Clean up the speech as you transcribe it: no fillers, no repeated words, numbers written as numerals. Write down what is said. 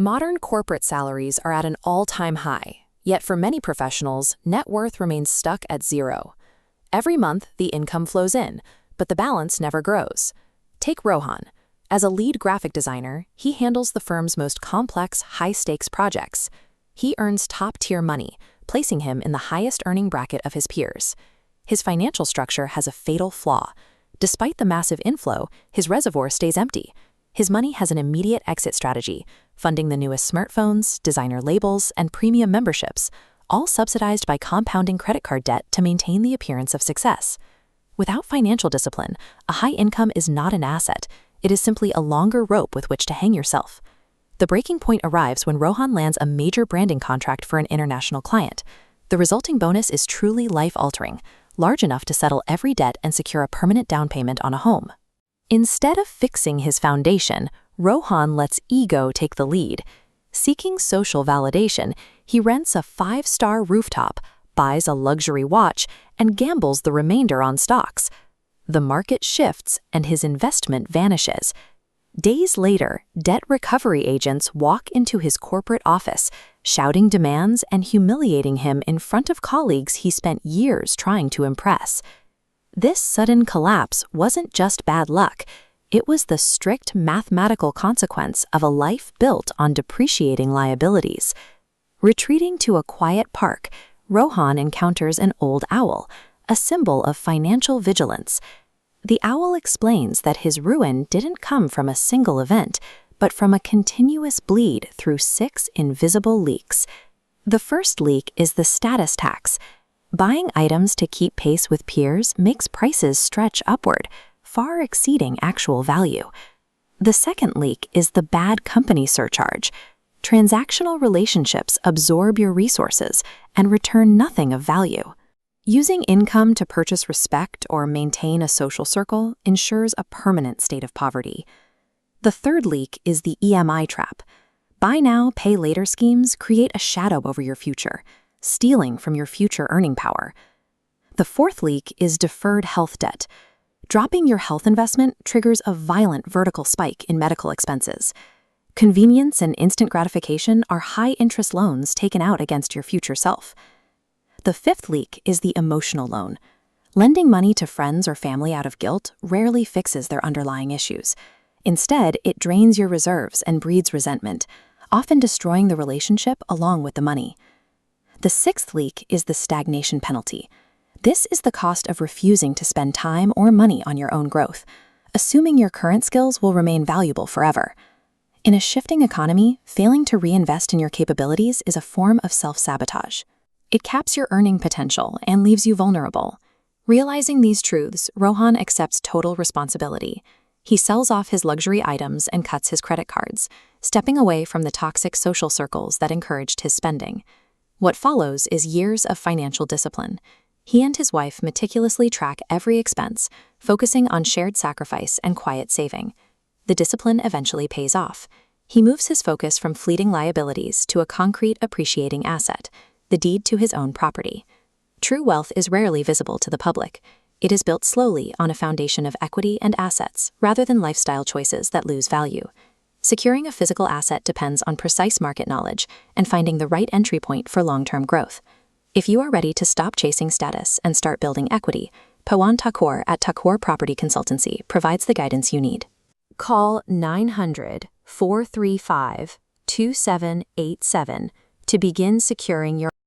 Modern corporate salaries are at an all-time high, yet for many professionals, net worth remains stuck at zero. Every month, the income flows in, but the balance never grows. Take Rohan. As a lead graphic designer, he handles the firm's most complex, high-stakes projects. He earns top-tier money, placing him in the highest earning bracket of his peers. His financial structure has a fatal flaw. Despite the massive inflow, his reservoir stays empty. His money has an immediate exit strategy, funding the newest smartphones, designer labels, and premium memberships, all subsidized by compounding credit card debt to maintain the appearance of success. Without financial discipline, a high income is not an asset. It is simply a longer rope with which to hang yourself. The breaking point arrives when Rohan lands a major branding contract for an international client. The resulting bonus is truly life-altering, large enough to settle every debt and secure a permanent down payment on a home. Instead of fixing his foundation, Rohan lets ego take the lead. Seeking social validation, he rents a 5-star rooftop, buys a luxury watch, and gambles the remainder on stocks. The market shifts and his investment vanishes. Days later, debt recovery agents walk into his corporate office, shouting demands and humiliating him in front of colleagues he spent years trying to impress. This sudden collapse wasn't just bad luck. It was the strict mathematical consequence of a life built on depreciating liabilities. Retreating to a quiet park, Rohan encounters an old owl, a symbol of financial vigilance. The owl explains that his ruin didn't come from a single event, but from a continuous bleed through 6 invisible leaks. The first leak is the status tax. Buying items to keep pace with peers makes prices stretch upward, far exceeding actual value. The second leak is the bad company surcharge. Transactional relationships absorb your resources and return nothing of value. Using income to purchase respect or maintain a social circle ensures a permanent state of poverty. The third leak is the EMI trap. Buy now, pay later schemes create a shadow over your future, stealing from your future earning power. The fourth leak is deferred health debt. Dropping your health investment triggers a violent vertical spike in medical expenses. Convenience and instant gratification are high-interest loans taken out against your future self. The fifth leak is the emotional loan. Lending money to friends or family out of guilt rarely fixes their underlying issues. Instead, it drains your reserves and breeds resentment, often destroying the relationship along with the money. The sixth leak is the stagnation penalty. This is the cost of refusing to spend time or money on your own growth, assuming your current skills will remain valuable forever. In a shifting economy, failing to reinvest in your capabilities is a form of self-sabotage. It caps your earning potential and leaves you vulnerable. Realizing these truths, Rohan accepts total responsibility. He sells off his luxury items and cuts his credit cards, stepping away from the toxic social circles that encouraged his spending. What follows is years of financial discipline. He and his wife meticulously track every expense, focusing on shared sacrifice and quiet saving. The discipline eventually pays off. He moves his focus from fleeting liabilities to a concrete appreciating asset, the deed to his own property. True wealth is rarely visible to the public. It is built slowly on a foundation of equity and assets rather than lifestyle choices that lose value. Securing a physical asset depends on precise market knowledge and finding the right entry point for long-term growth. If you are ready to stop chasing status and start building equity, Pawan Thakur at Thakur Property Consultancy provides the guidance you need. Call 900-435-2787 to begin securing your